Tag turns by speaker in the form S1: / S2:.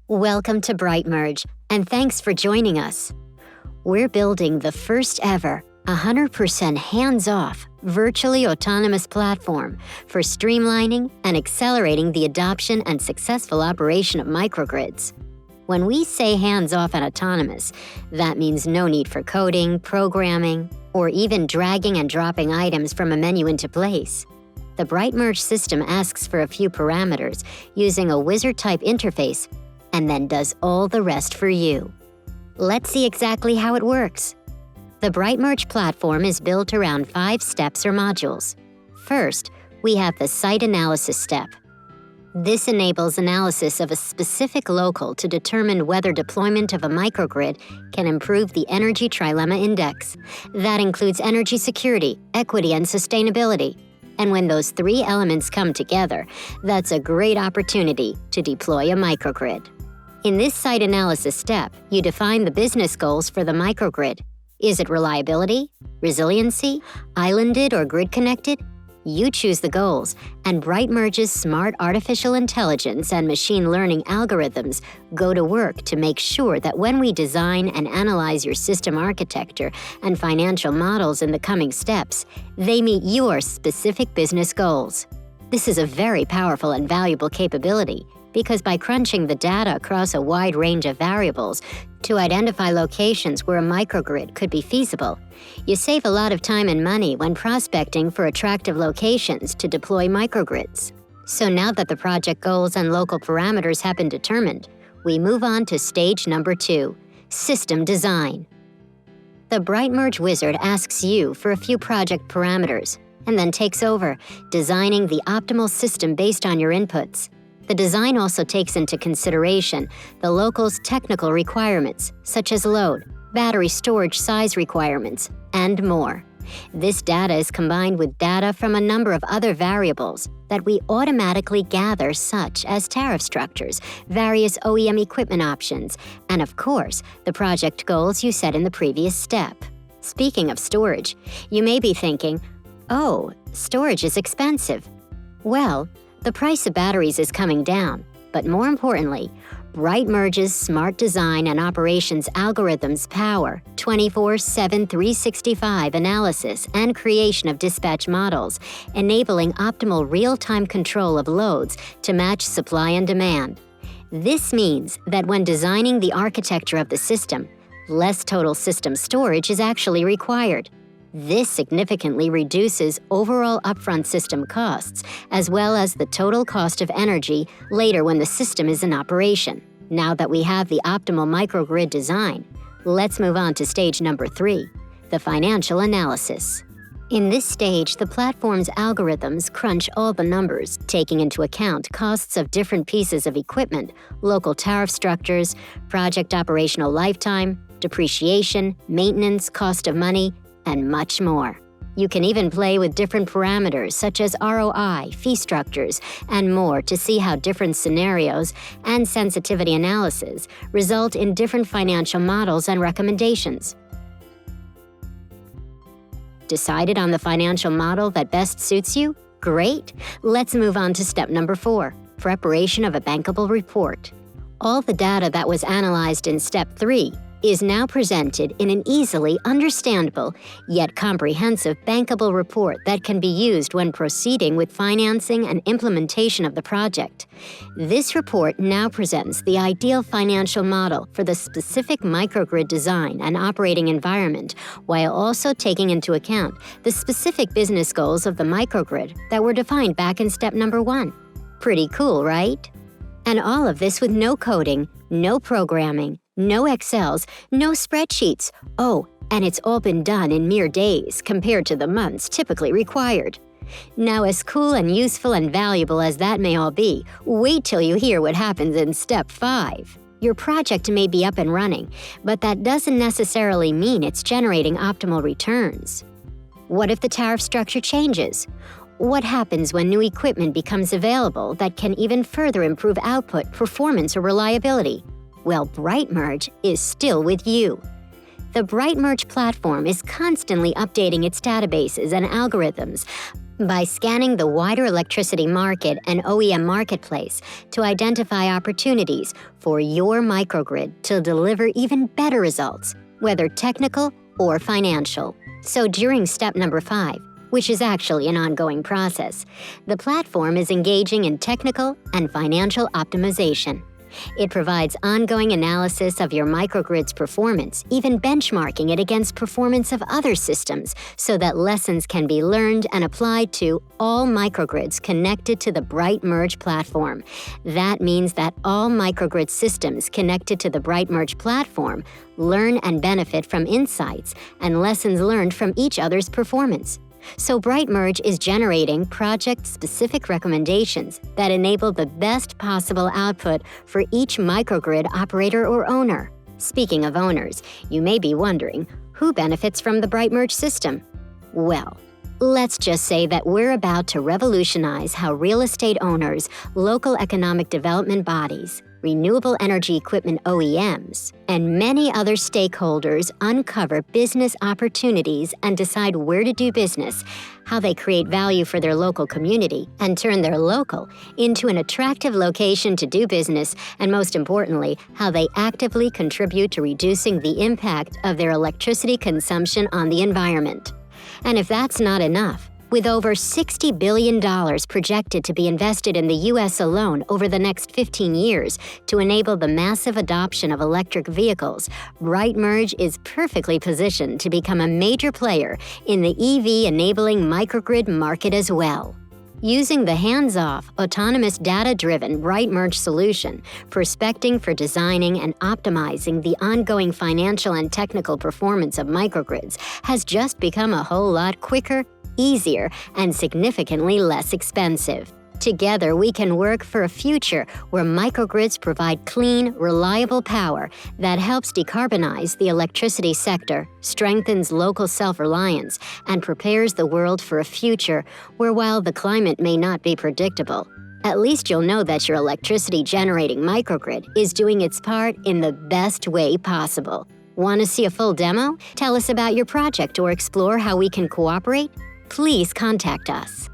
S1: Welcome to Brightmerge, and thanks for joining us. We're building the first ever 100% hands-off, virtually autonomous platform for streamlining and accelerating the adoption and successful operation of microgrids. When we say hands-off and autonomous, that means no need for coding, programming, or even dragging and dropping items from a menu into place. The Brightmerge system asks for a few parameters using a wizard-type interface and then does all the rest for you. Let's see exactly how it works. The Brightmerge platform is built around 5 steps or modules. First, we have the site analysis step. This enables analysis of a specific local to determine whether deployment of a microgrid can improve the energy trilemma index. That includes energy security, equity, and sustainability. And when those 3 elements come together, that's a great opportunity to deploy a microgrid. In this site analysis step, you define the business goals for the microgrid. Is it reliability, resiliency, islanded, or grid-connected? You choose the goals, and Brightmerge's smart artificial intelligence and machine learning algorithms go to work to make sure that when we design and analyze your system architecture and financial models in the coming steps, they meet your specific business goals. This is a very powerful and valuable capability, because by crunching the data across a wide range of variables to identify locations where a microgrid could be feasible, you save a lot of time and money when prospecting for attractive locations to deploy microgrids. So now that the project goals and local parameters have been determined, we move on to stage number 2, system design. The Brightmerge wizard asks you for a few project parameters and then takes over, designing the optimal system based on your inputs. The design also takes into consideration the local's technical requirements, such as load, battery storage size requirements, and more. This data is combined with data from a number of other variables that we automatically gather, such as tariff structures, various OEM equipment options, and of course, the project goals you set in the previous step. Speaking of storage, you may be thinking, oh, storage is expensive. Well, the price of batteries is coming down, but more importantly, Brightmerge's smart design and operations algorithms power 24/7 365 analysis and creation of dispatch models, enabling optimal real-time control of loads to match supply and demand. This means that when designing the architecture of the system, less total system storage is actually required. This significantly reduces overall upfront system costs, as well as the total cost of energy later when the system is in operation. Now that we have the optimal microgrid design, let's move on to stage number 3, the financial analysis. In this stage, the platform's algorithms crunch all the numbers, taking into account costs of different pieces of equipment, local tariff structures, project operational lifetime, depreciation, maintenance, cost of money, and much more. You can even play with different parameters such as ROI, fee structures, and more to see how different scenarios and sensitivity analysis result in different financial models and recommendations. Decided on the financial model that best suits you? Great! Let's move on to step number 4, preparation of a bankable report. All the data that was analyzed in step 3 is now presented in an easily understandable yet comprehensive bankable report that can be used when proceeding with financing and implementation of the project. This report now presents the ideal financial model for the specific microgrid design and operating environment, while also taking into account the specific business goals of the microgrid that were defined back in step number 1. Pretty cool, right? And all of this with no coding, no programming, no Excels, no spreadsheets. Oh, and it's all been done in mere days compared to the months typically required. Now, as cool and useful and valuable as that may all be, wait till you hear what happens in step 5. Your project may be up and running, but that doesn't necessarily mean it's generating optimal returns. What if the tariff structure changes? What happens when new equipment becomes available that can even further improve output, performance, or reliability? Well, Brightmerge is still with you. The Brightmerge platform is constantly updating its databases and algorithms, by scanning the wider electricity market and OEM marketplace to identify opportunities for your microgrid to deliver even better results, whether technical or financial. So during step number 5, which is actually an ongoing process, the platform is engaging in technical and financial optimization. It provides ongoing analysis of your microgrid's performance, even benchmarking it against performance of other systems, so that lessons can be learned and applied to all microgrids connected to the Brightmerge platform. That means that all microgrid systems connected to the Brightmerge platform learn and benefit from insights and lessons learned from each other's performance. So Brightmerge is generating project-specific recommendations that enable the best possible output for each microgrid operator or owner. Speaking of owners, you may be wondering, who benefits from the Brightmerge system? Well, let's just say that we're about to revolutionize how real estate owners, local economic development bodies, renewable energy equipment OEMs, and many other stakeholders uncover business opportunities and decide where to do business, how they create value for their local community, and turn their local into an attractive location to do business, and most importantly, how they actively contribute to reducing the impact of their electricity consumption on the environment. And if that's not enough, with over $60 billion projected to be invested in the U.S. alone over the next 15 years to enable the massive adoption of electric vehicles, Brightmerge is perfectly positioned to become a major player in the EV-enabling microgrid market as well. Using the hands-off, autonomous data-driven Brightmerge solution, prospecting for designing and optimizing the ongoing financial and technical performance of microgrids has just become a whole lot quicker, easier, and significantly less expensive. Together, we can work for a future where microgrids provide clean, reliable power that helps decarbonize the electricity sector, strengthens local self-reliance, and prepares the world for a future where, while the climate may not be predictable, at least you'll know that your electricity-generating microgrid is doing its part in the best way possible. Want to see a full demo? Tell us about your project or explore how we can cooperate? Please contact us.